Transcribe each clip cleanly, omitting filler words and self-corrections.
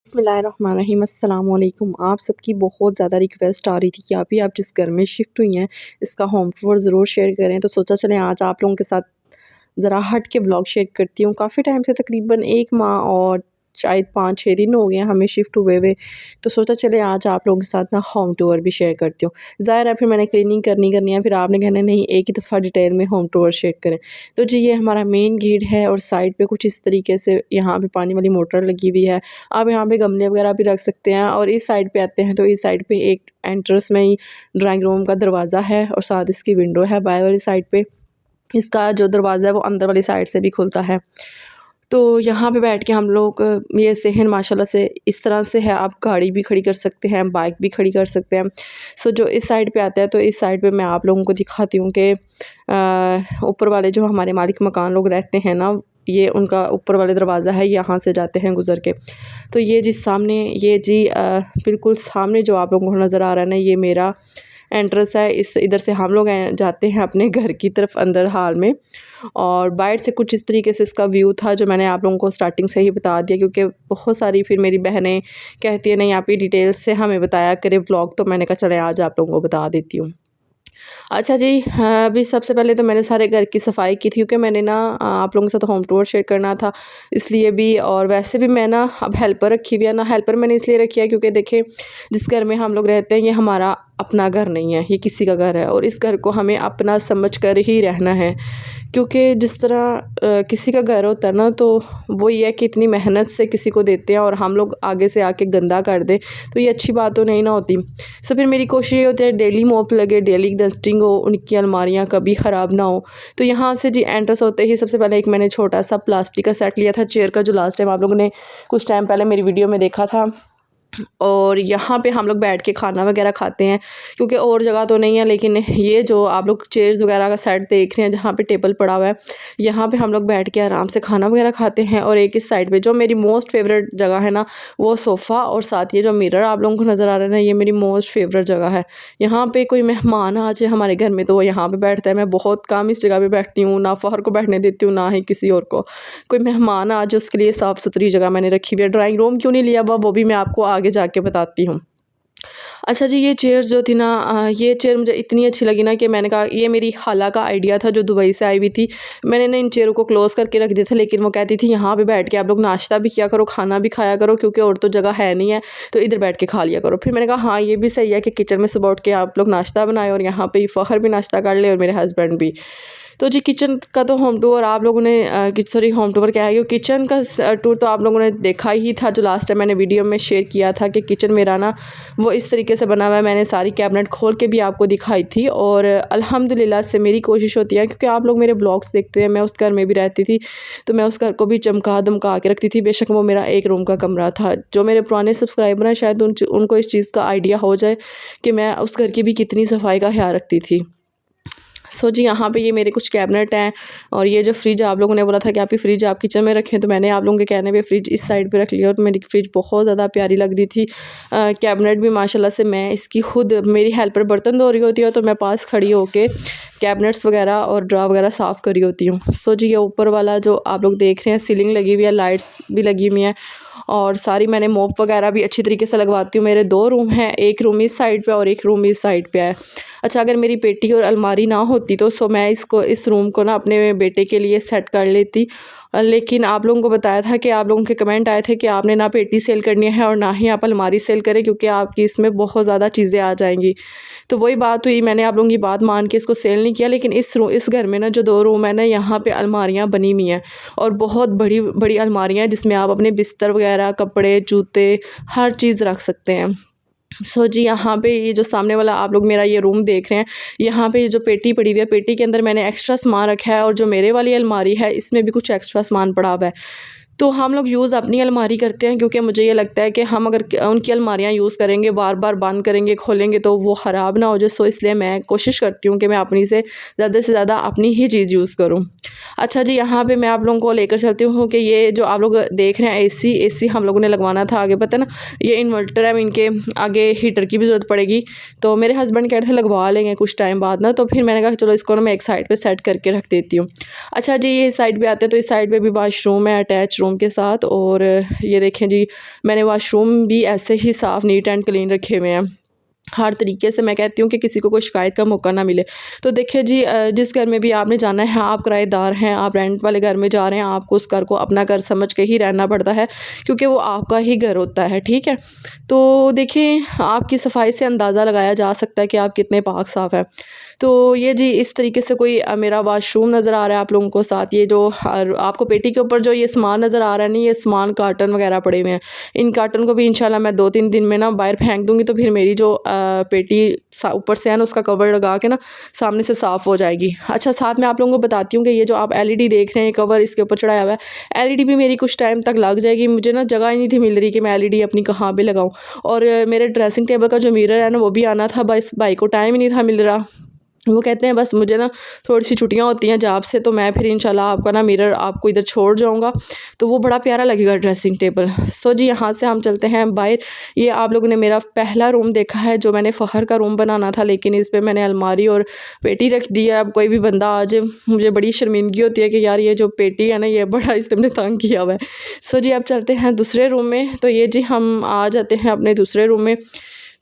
बिस्मिल्लाहिर्रहमानिर्रहीम अस्सलाम वालेकुम। आप सबकी बहुत ज़्यादा रिक्वेस्ट आ रही थी कि आप जिस घर में शिफ्ट हुई हैं इसका होम टूर ज़रूर शेयर करें, तो सोचा चलें आज आप लोगों के साथ ज़रा हट के ब्लॉग शेयर करती हूँ। काफ़ी टाइम से तकरीबन 1 माह और शायद 5-6 दिन हो गए हैं हमें शिफ्ट हुए हुए, तो सोचा चले आज आप लोगों के साथ ना होम टूर भी शेयर करती हूँ। ज़ाहिर है फिर मैंने क्लीनिंग करनी है, फिर आपने कहना नहीं एक ही दफ़ा डिटेल में होम टूर शेयर करें। तो जी ये हमारा मेन गेट है और साइड पे कुछ इस तरीके से यहाँ पे पानी वाली मोटर लगी हुई है। आप यहाँ पे गमले वगैरह भी रख सकते हैं और इस साइड पे आते हैं तो इस साइड पे एक एंट्रेंस में ही ड्राइंग रूम का दरवाज़ा है और साथ इसकी विंडो है बाहर वाली साइड पे। इसका जो दरवाज़ा है वो अंदर वाली साइड से भी खुलता है। तो यहाँ पे बैठ के हम लोग ये सहन माशाल्लाह से इस तरह से है, आप गाड़ी भी खड़ी कर सकते हैं, बाइक भी खड़ी कर सकते हैं। सो जो इस साइड पे आता है तो इस साइड पे मैं आप लोगों को दिखाती हूँ कि ऊपर वाले जो हमारे मालिक मकान लोग रहते हैं ना, ये उनका ऊपर वाले दरवाज़ा है, यहाँ से जाते हैं गुज़र के। तो ये जी सामने ये जी बिल्कुल सामने जो आप लोगों को नज़र आ रहा है ना, ये मेरा एंट्रेंस है। इस इधर से हम लोग जाते हैं अपने घर की तरफ अंदर हाल में, और बाहर से कुछ इस तरीके से इसका व्यू था जो मैंने आप लोगों को स्टार्टिंग से ही बता दिया, क्योंकि बहुत सारी फिर मेरी बहनें कहती है नहीं आप ये डिटेल से हमें बताया करें व्लॉग, तो मैंने कहा चलें आज आप लोगों को बता देती हूँ। अच्छा जी, अभी सबसे पहले तो मैंने सारे घर की सफाई की थी, क्योंकि मैंने ना आप लोगों के साथ होम टूर शेयर करना था इसलिए भी, और वैसे भी मैं ना अब हेल्पर रखी हुई है ना। हेल्पर मैंने इसलिए रखी है क्योंकि देखिए जिस घर में हम लोग रहते हैं ये हमारा अपना घर नहीं है, ये किसी का घर है और इस घर को हमें अपना समझ कर ही रहना है। क्योंकि जिस तरह किसी का घर होता है ना, तो वो ये है कि इतनी मेहनत से किसी को देते हैं और हम लोग आगे से आके गंदा कर दें तो ये अच्छी बात तो नहीं ना होती। सो फिर मेरी कोशिश ये होती है डेली मॉप लगे, डेली डस्टिंग हो, उनकी अलमारियाँ कभी ख़राब ना हो। तो यहाँ से जी एंट्रेंस होते ही सबसे पहले एक मैंने छोटा सा प्लास्टिक का सेट लिया था चेयर का, जो लास्ट टाइम आप लोगों ने कुछ टाइम पहले मेरी वीडियो में देखा था। और यहाँ पे हम लोग बैठ के खाना वगैरह खाते हैं, क्योंकि और जगह तो नहीं है। लेकिन ये जो आप लोग चेयर्स वगैरह का सेट देख रहे हैं जहाँ पे टेबल पड़ा हुआ है, यहाँ पे हम लोग बैठ के आराम से खाना वगैरह खाते हैं। और एक इस साइड पे जो मेरी मोस्ट फेवरेट जगह है ना, वो सोफ़ा, और साथ ये जो मिरर आप लोगों को नज़र आ रहा है ना, ये मेरी मोस्ट फेवरेट जगह है। यहाँ पे कोई मेहमान आ जाए हमारे घर में तो वो यहाँ पे बैठता है। मैं बहुत कम इस जगह पे बैठती हूँ, ना फ़हर को बैठने देती हूँ ना ही किसी और को। कोई मेहमान आ जाए उसके लिए साफ़ सुथरी जगह मैंने रखी हुई है। ड्राइंग रूम क्यों नहीं लिया हुआ वो भी मैं आपको आगे जाके बताती हूँ। अच्छा जी, ये चेयर्स जो थी ना, ये चेयर मुझे इतनी अच्छी लगी ना कि मैंने कहा ये मेरी खाला का आइडिया था जो दुबई से आई हुई थी। मैंने ना इन चेयरों को क्लोज़ करके रख दिया था, लेकिन वो कहती थी यहाँ पे बैठ के आप लोग नाश्ता भी किया करो, खाना भी खाया करो, क्योंकि और तो जगह है नहीं है, तो इधर बैठ के खा लिया करो। फिर मैंने कहा हाँ ये भी सही है कि किचन में सुबह उठ के आप लोग नाश्ता बनाए और यहाँ पे फ़खर भी नाश्ता कर ले और मेरे हस्बैंड भी। तो जी किचन का तो होम टूर आप लोगों ने सॉरी होम टूर क्या है, किचन का टूर तो आप लोगों ने देखा ही था जो लास्ट टाइम मैंने वीडियो में शेयर किया था कि किचन मेरा ना वो इस तरीके से बना हुआ है। मैंने सारी कैबिनेट खोल के भी आपको दिखाई थी, और अल्हम्दुलिल्लाह से मेरी कोशिश होती है, क्योंकि आप लोग मेरे ब्लॉग्स देखते हैं, मैं उस घर में भी रहती थी तो मैं उस घर को भी चमका दमका के रखती थी। बेशक वो मेरा एक रूम का कमरा था। जो मेरे पुराने सब्सक्राइबर हैं शायद उनको इस चीज़ का आइडिया हो जाए कि मैं उस घर की भी कितनी सफाई का ख्याल रखती थी। सो जी यहाँ पे ये मेरे कुछ कैबिनेट हैं, और ये जो फ्रिज आप लोगों ने बोला था कि आप ये फ्रिज आप किचन में रखें, तो मैंने आप लोगों के कहने पे फ्रिज इस साइड पे रख लिया, और मेरी फ्रिज बहुत ज़्यादा प्यारी लग रही थी। कैबिनेट भी माशाल्लाह से मैं इसकी खुद, मेरी हेल्पर बर्तन धो रही होती है तो मैं पास खड़ी होके कैबिनेट्स वगैरह और ड्रा वगैरह साफ़ करी होती हूँ। सो जी ये ऊपर वाला जो आप लोग देख रहे हैं सीलिंग लगी हुई है, लाइट्स भी लगी हुई हैं, और सारी मैंने मोप वगैरह भी अच्छी तरीके से लगवाती हूँ। मेरे 2 रूम हैं, एक रूम इस साइड पे और एक रूम इस साइड पे है। अच्छा, अगर मेरी पेटी और अलमारी ना होती तो मैं इस रूम को ना अपने बेटे के लिए सेट कर लेती। लेकिन आप लोगों को बताया था कि आप लोगों के कमेंट आए थे कि आपने ना पेटी सेल करनी है और ना ही आप अलमारी सेल करें, क्योंकि आपकी इसमें बहुत ज़्यादा चीज़ें आ जाएंगी। तो वही बात हुई, मैंने आप लोगों की बात मान के इसको सेल नहीं किया। लेकिन इस घर में ना जो 2 रूम है ना, यहाँ पे अलमारियाँ बनी हुई हैं, और बहुत बड़ी बड़ी अलमारियाँ हैं जिसमें आप अपने बिस्तर वगैरह, कपड़े, जूते, हर चीज़ रख सकते हैं। सो जी यहाँ पे ये जो सामने वाला आप लोग मेरा ये रूम देख रहे हैं, यहाँ पे ये जो पेटी पड़ी हुई है, पेटी के अंदर मैंने एक्स्ट्रा सामान रखा है, और जो मेरे वाली अलमारी है इसमें भी कुछ एक्स्ट्रा सामान पड़ा हुआ है। तो हम लोग यूज़ अपनी अलमारी करते हैं, क्योंकि मुझे ये लगता है कि हम अगर उनकी अलमारियाँ यूज़ करेंगे, बार बार बंद करेंगे, खोलेंगे, तो वो ख़राब ना हो जाए। सो इसलिए मैं कोशिश करती हूँ कि मैं अपनी से ज़्यादा अपनी ही चीज़ यूज़ करूँ। अच्छा जी, यहाँ पे मैं आप लोगों को लेकर चलती हूँ कि ये जो आप लोग देख रहे हैं एसी हम लोगों ने लगवाना था आगे, पता है ना, ये इन्वर्टर है, इनके आगे हीटर की भी ज़रूरत पड़ेगी। तो मेरे हस्बैंड कह रहे थे लगवा लेंगे कुछ टाइम बाद ना, तो फिर मैंने कहा चलो इसको ना मैं एक साइड पर सेट करके रख देती हूँ। अच्छा जी, ये साइड पर आते हैं तो इस साइड पर भी वाशरूम है, अटैच वॉशरूम के साथ। और ये देखें जी, मैंने वॉशरूम भी ऐसे ही साफ़ नीट एंड क्लीन रखे हुए हैं। हर तरीके से मैं कहती हूँ कि किसी को कोई शिकायत का मौका ना मिले। तो देखिए जी, जिस घर में भी आपने जाना है, आप किराएदार हैं, आप रेंट वाले घर में जा रहे हैं, आपको उस घर को अपना घर समझ के ही रहना पड़ता है, क्योंकि वो आपका ही घर होता है, ठीक है। तो देखिए, आपकी सफाई से अंदाज़ा लगाया जा सकता है कि आप कितने पाक साफ़ हैं। तो ये जी, इस तरीके से कोई मेरा वॉशरूम नज़र आ रहा है आप लोगों को। साथ ये जो आपको पेटी के ऊपर जो ये सामान नज़र आ रहा है ना, ये सामान कार्टन वगैरह पड़े हुए हैं। इन कार्टन को भी इंशाल्लाह मैं 2-3 दिन में ना बाहर फेंक दूँगी, तो फिर मेरी जो पेटी ऊपर से है ना, उसका कवर लगा के ना सामने से साफ़ हो जाएगी। अच्छा, साथ में आप लोगों को बताती हूँ कि ये जो आप एलईडी देख रहे हैं, कवर इसके ऊपर चढ़ाया हुआ है, एलईडी भी मेरी कुछ टाइम तक लग जाएगी। मुझे ना जगह ही नहीं थी मिल रही कि मैं एलईडी अपनी कहाँ पे लगाऊँ। और मेरे ड्रेसिंग टेबल का जो मिरर है ना, वो भी आना था, बस भाई को टाइम ही नहीं था मिल रहा। वो कहते हैं बस मुझे ना थोड़ी-सी छुट्टियाँ होती हैं जॉब से, तो मैं फिर इंशाल्लाह आपका ना मिरर आपको इधर छोड़ जाऊँगा, तो वो बड़ा प्यारा लगेगा ड्रेसिंग टेबल। सो जी, यहाँ से हम चलते हैं बाहर। ये आप लोगों ने मेरा पहला रूम देखा है जो मैंने फ़खर का रूम बनाना था, लेकिन इस पे मैंने अलमारी और पेटी रख दी है। अब कोई भी बंदा आ जाए, मुझे बड़ी शर्मिंदगी होती है कि यार ये जो पेटी है ना, ये बड़ा इसने तंग किया हुआ है। सो जी, अब चलते हैं दूसरे रूम में। तो ये जी, हम आ जाते हैं अपने दूसरे रूम में।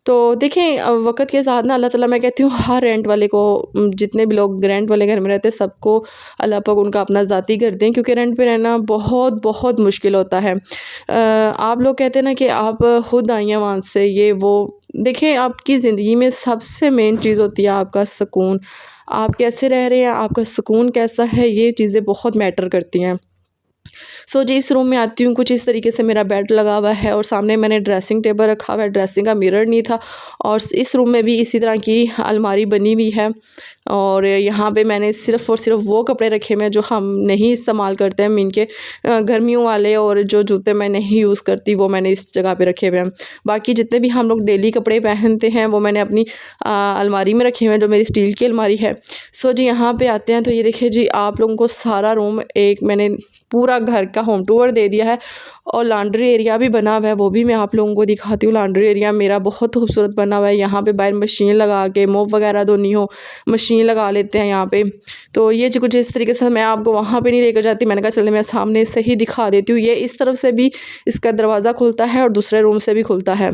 तो देखें, वक़्त के साथ ना अल्लाह ताला, मैं कहती हूँ हर रेंट वाले को, जितने भी लोग रेंट वाले घर में रहते हैं, सबको अल्लाह पाक उनका अपना ज़ाती कर दें, क्योंकि रेंट पे रहना बहुत बहुत मुश्किल होता है। आप लोग कहते हैं ना कि आप खुद आई हैं वहाँ से, ये वो। देखें, आपकी ज़िंदगी में सबसे मेन चीज़ होती है आपका सुकून। आप कैसे रह रहे हैं, आपका सुकून कैसा है, ये चीज़ें बहुत मैटर करती हैं। सो जी, इस रूम में आती हूँ, कुछ इस तरीके से मेरा बेड लगा हुआ है और सामने मैंने ड्रेसिंग टेबल रखा हुआ है, ड्रेसिंग का मिरर नहीं था। और इस रूम में भी इसी तरह की अलमारी बनी हुई है। और यहाँ पे मैंने सिर्फ़ और सिर्फ वो कपड़े रखे हुए हैं जो हम नहीं इस्तेमाल करते हैं, मीन के गर्मियों वाले, और जो जूते मैं नहीं यूज़ करती वो मैंने इस जगह पे रखे हुए हैं। बाकी जितने भी हम लोग डेली कपड़े पहनते हैं वो मैंने अपनी अलमारी में रखे हुए हैं, जो मेरी स्टील की अलमारी है। सो जी, यहाँ पे आते हैं तो ये देखिए जी, आप लोगों को सारा रूम एक मैंने पूरा घर का होम टूर दे दिया है। और लॉन्ड्री एरिया भी बना हुआ है, वो भी मैं आप लोगों को दिखाती हूँ। लॉन्ड्री एरिया मेरा बहुत खूबसूरत बना हुआ है। यहाँ पे बाहर मशीन लगा के, मोप वगैरह धोनी हो, मशीन लगा लेते हैं यहाँ पे। तो ये जो कुछ इस तरीके से, मैं आपको वहाँ पे नहीं लेकर जाती, मैंने कहा चलिए मैं सामने से ही दिखा देती हूँ। ये इस तरफ से भी इसका दरवाज़ा खुलता है और दूसरे रूम से भी खुलता है।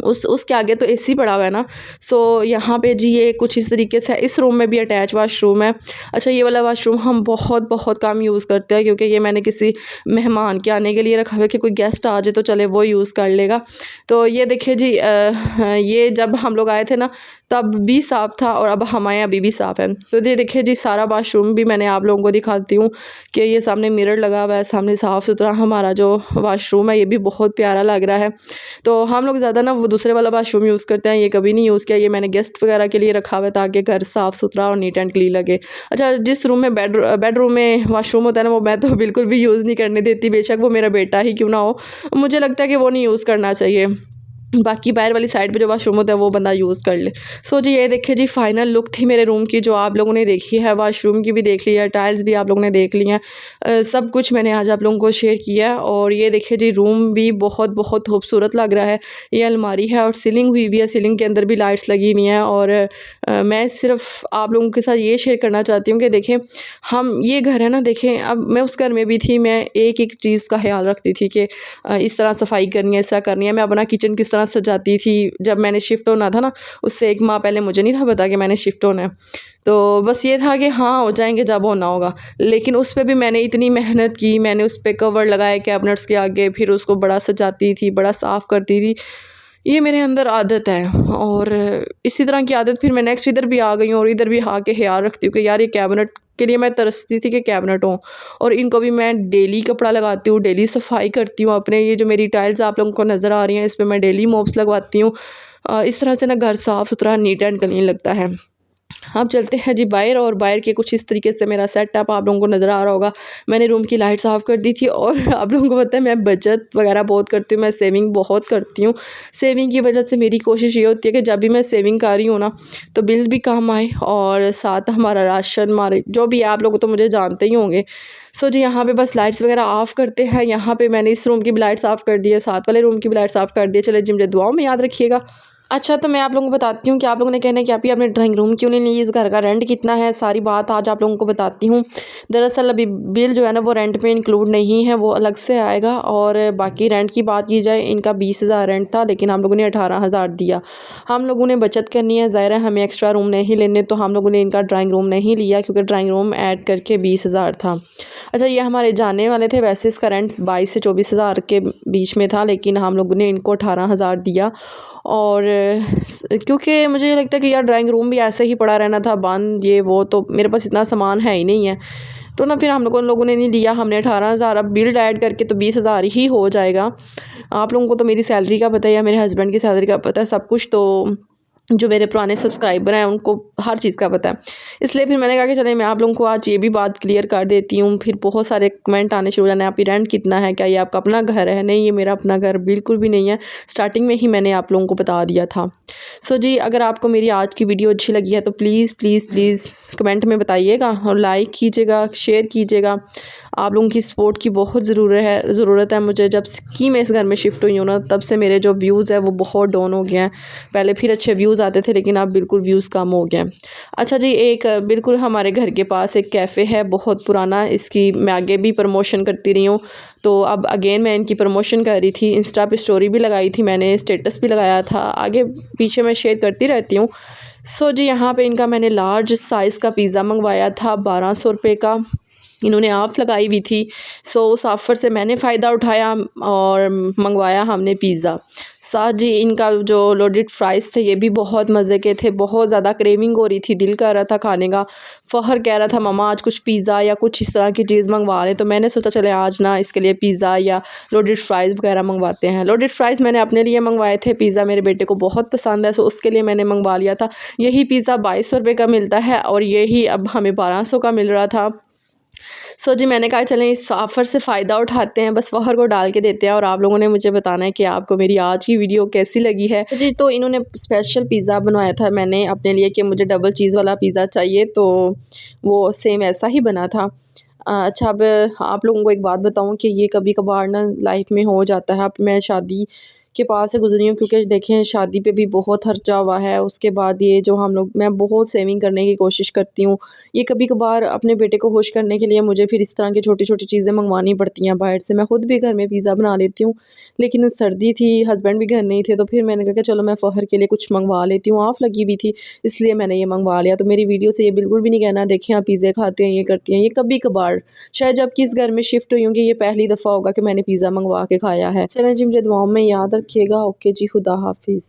उसके आगे तो एसी पड़ा हुआ है ना। सो यहाँ पे जी, ये कुछ इस तरीके से इस रूम में भी अटैच वाशरूम है। अच्छा, ये वाला वाशरूम हम बहुत बहुत कम यूज़ करते हैं, क्योंकि ये मैंने किसी मेहमान के आने के लिए रखा हुआ है कि कोई गेस्ट आ जाए तो चले वो यूज़ कर लेगा। तो ये देखिए जी, ये जब हम लोग आए थे ना, तब भी साफ़ था और अब हमारे अभी भी साफ़ है। तो ये देखिए जी, सारा वाशरूम भी मैंने आप लोगों को दिखाती हूँ कि ये सामने मिरर लगा हुआ है, सामने साफ़ सुथरा हमारा जो वाशरूम है, ये भी बहुत प्यारा लग रहा है। तो हम लोग ज़्यादा ना वो दूसरे वाला वाशरूम यूज़ करते हैं, ये कभी नहीं यूज़ किया। ये मैंने गेस्ट वगैरह के लिए रखा हुआ है ताकि घर साफ़ सुथरा और नीट एंड क्लीन लगे। अच्छा, जिस रूम में बेडरूम में वाशरूम होता है ना, वो मैं तो बिल्कुल भी यूज़ नहीं करने देती, बेशक वो मेरा बेटा ही क्यों ना हो। मुझे लगता है कि वो नहीं यूज़ करना चाहिए। बाकी बाहर वाली साइड पे जो वाशरूम होता है वो बंदा यूज़ कर ले। सो जी, ये देखिए जी, फाइनल लुक थी मेरे रूम की, जो आप लोगों ने देखी है। वाशरूम की भी देख ली है, टाइल्स भी आप लोगों ने देख ली हैं। सब कुछ मैंने आज आप लोगों को शेयर किया है। और ये देखिए जी, रूम भी बहुत बहुत खूबसूरत लग रहा है। ये अलमारी है और सीलिंग हुई हुई है, सीलिंग के अंदर भी लाइट्स लगी हुई हैं। और मैं सिर्फ आप लोगों के साथ ये शेयर करना चाहती हूँ कि देखें, हम ये घर है ना, देखें, अब मैं उस घर में भी थी, मैं एक एक चीज़ का ख्याल रखती थी कि इस तरह सफाई करनी है, ऐसा करनी है। मैं अपना किचन किस तरह सजाती थी। जब मैंने शिफ्ट होना था ना, उससे 1 माह पहले मुझे नहीं था पता कि मैंने शिफ्ट होना है। तो बस ये था कि हाँ, हो जाएँगे जब होना होगा। लेकिन उस पे भी मैंने इतनी मेहनत की, मैंने उस पे कवर लगाए कैबिनेट्स के आगे, फिर उसको बड़ा सजाती थी, बड़ा साफ़ करती थी। ये मेरे अंदर आदत है। और इसी तरह की आदत फिर मैं नेक्स्ट इधर भी आ गई हूँ, और इधर भी आके ख़्याल रखती हूँ कि यार, ये कैबिनेट के लिए मैं तरसती थी कि कैबिनेट हो। और इनको भी मैं डेली कपड़ा लगाती हूँ, डेली सफाई करती हूँ अपने। ये जो मेरी टाइल्स आप लोगों को नज़र आ रही हैं, इस पे मैं डेली मोप्स लगवाती हूँ। इस तरह से ना घर साफ़ सुथरा, नीट एंड क्लीन लगता है। अब चलते हैं जी बाहर। और बाहर के कुछ इस तरीके से मेरा सेटअप आप लोगों को नज़र आ रहा होगा। मैंने रूम की लाइट ऑफ़ कर दी थी। और आप लोगों को पता है, मैं बचत वगैरह बहुत करती हूँ, मैं सेविंग बहुत करती हूँ। सेविंग की वजह से मेरी कोशिश ये होती है कि जब भी मैं सेविंग कर रही हूँ ना, तो बिल भी कम आए और साथ हमारा राशन, हमारे जो भी है, आप लोग तो मुझे जानते ही होंगे। सो जी, यहाँ पे बस लाइट्स वगैरह ऑफ़ करते हैं। यहाँ पे मैंने इस रूम की भी लाइट्स ऑफ़ कर दी है, साथ वाले रूम की भी लाइट्स ऑफ़ कर दी है। चलिए जी, मुझे दुआओं में याद रखिएगा। अच्छा, तो मैं आप लोगों को बताती हूँ कि आप लोगों ने कहना है कि आप ही अपने ड्राइंग रूम क्यों नहीं ली, इस घर का रेंट कितना है, सारी बात आज आप लोगों को बताती हूँ। दरअसल अभी बिल जो है ना वो रेंट पे इंक्लूड नहीं है, वो अलग से आएगा। और बाकी रेंट की बात की जाए, इनका 20,000 रेंट था, लेकिन हम लोगों ने 18,000 दिया। हम लोगों ने बचत करनी है, ज़ाहिर है हमें एक्स्ट्रा रूम नहीं लेने, तो हम लोगों ने इनका ड्राइंग रूम नहीं लिया क्योंकि ड्राइंग रूम ऐड करके 20,000 था। अच्छा, ये हमारे जाने वाले थे, वैसे इसका रेंट 22 से 24,000 के बीच में था, लेकिन हम लोगों ने इनको 18,000 दिया। और क्योंकि मुझे ये लगता है कि यार ड्राइंग रूम भी ऐसे ही पड़ा रहना था बंद, ये वो, तो मेरे पास इतना सामान है ही नहीं है, तो ना फिर हम लोगों ने नहीं लिया। हमने 18,000, अब बिल ऐड करके तो 20,000 ही हो जाएगा। आप लोगों को तो मेरी सैलरी का पता है या मेरे हस्बैंड की सैलरी का पता है सब कुछ, तो जो मेरे पुराने सब्सक्राइबर हैं उनको हर चीज़ का पता है। इसलिए फिर मैंने कहा कि चलिए मैं आप लोगों को आज ये भी बात क्लियर कर देती हूँ। फिर बहुत सारे कमेंट आने शुरू हो जाने, आप ही रेंट कितना है, क्या ये आपका अपना घर है? नहीं, ये मेरा अपना घर बिल्कुल भी नहीं है, स्टार्टिंग में ही मैंने आप लोगों को बता दिया था। सो जी, अगर आपको मेरी आज की वीडियो अच्छी लगी है तो प्लीज़ प्लीज़ प्लीज़ कमेंट में बताइएगा और लाइक कीजिएगा, शेयर कीजिएगा। आप लोगों की सपोर्ट की बहुत ज़रूरत है मुझे। जब कि मैं इस घर में शिफ्ट हुई हूँ ना, तब से मेरे जो व्यूज़ है वो बहुत डाउन हो गए हैं। पहले फिर अच्छे व्यूज़ आते थे, लेकिन अब बिल्कुल व्यूज़ कम हो गए हैं। अच्छा जी, एक बिल्कुल हमारे घर के पास एक कैफ़े है बहुत पुराना, इसकी मैं आगे भी प्रमोशन करती रही हूँ, तो अब अगेन मैं इनकी प्रमोशन कर रही थी। इंस्टा पे स्टोरी भी लगाई थी मैंने, स्टेटस भी लगाया था, आगे पीछे मैं शेयर करती रहती हूँ। सो जी, यहाँ पे इनका मैंने लार्ज साइज़ का पिज़्ज़ा मंगवाया था 1200 रुपये का। इन्होंने ऑफ़ लगाई हुई थी, सो उस ऑफ़र से मैंने फ़ायदा उठाया और मंगवाया हमने पिज़्ज़ा। साथ जी, इनका जो लोडेड फ्राइज़ थे ये भी बहुत मज़े के थे, बहुत ज़्यादा क्रेविंग हो रही थी, दिल कर रहा था खाने का। फ़खर कह रहा था मम्मा आज कुछ पिज़्ज़ा या कुछ इस तरह की चीज़ मंगवा लें, तो मैंने सोचा चले आज ना इसके लिए पिज़्ज़ा या लोडेड फ्राइज़ वगैरह मंगवाते हैं। लोडेड फ्राइज़ मैंने अपने लिए मंगवाए थे, पिज़्ज़ा मेरे बेटे को बहुत पसंद है, सो उसके लिए मैंने मंगवा लिया था। यही पिज़्ज़ा 2200 रुपये का मिलता है और यही अब हमें 1200 का मिल रहा था। सो जी, मैंने कहा चलें इस ऑफ़र से फ़ायदा उठाते हैं, बस फ़खर को डाल के देते हैं और आप लोगों ने मुझे बताना है कि आपको मेरी आज की वीडियो कैसी लगी है। जी, तो इन्होंने स्पेशल पिज़्ज़ा बनवाया था मैंने अपने लिए कि मुझे डबल चीज़ वाला पिज़्ज़ा चाहिए, तो वो सेम ऐसा ही बना था। अच्छा, अब आप लोगों को एक बात बताऊँ कि ये कभी-कभार ना लाइफ़ में हो जाता है। अब मैं शादी के पास से गुज़री हूँ, क्योंकि देखें शादी पे भी बहुत खर्चा हुआ है, उसके बाद ये जो मैं बहुत सेविंग करने की कोशिश करती हूँ। ये कभी-कभार अपने बेटे को खुश करने के लिए मुझे फिर इस तरह की छोटी-छोटी चीज़ें मँगवानी पड़ती हैं बाहर से। मैं खुद भी घर में पिज़्ज़ा बना लेती हूँ, लेकिन सर्दी थी, हस्बैंड भी घर नहीं थे, तो फिर मैंने कहा कि चलो मैं फ़खर के लिए कुछ मँगवा लेती हूँ, ऑफ़ लगी हुई थी, इसलिए मैंने ये मँगवा लिया। तो मेरी वीडियो से ये बिल्कुल भी नहीं कहना देखें आप पिज़्ज़े खाते हैं, ये करती हैं, ये कभी-कभार। शायद जबकि इस घर में शिफ्ट हुई हूँ कि ये पहली दफ़ा होगा कि मैंने पिज़्ज़ा मँगवा के खाया है। चलें जी, मुझे दुआओं में याद रखिएगा। ओके जी, खुदा हाफ़िज़।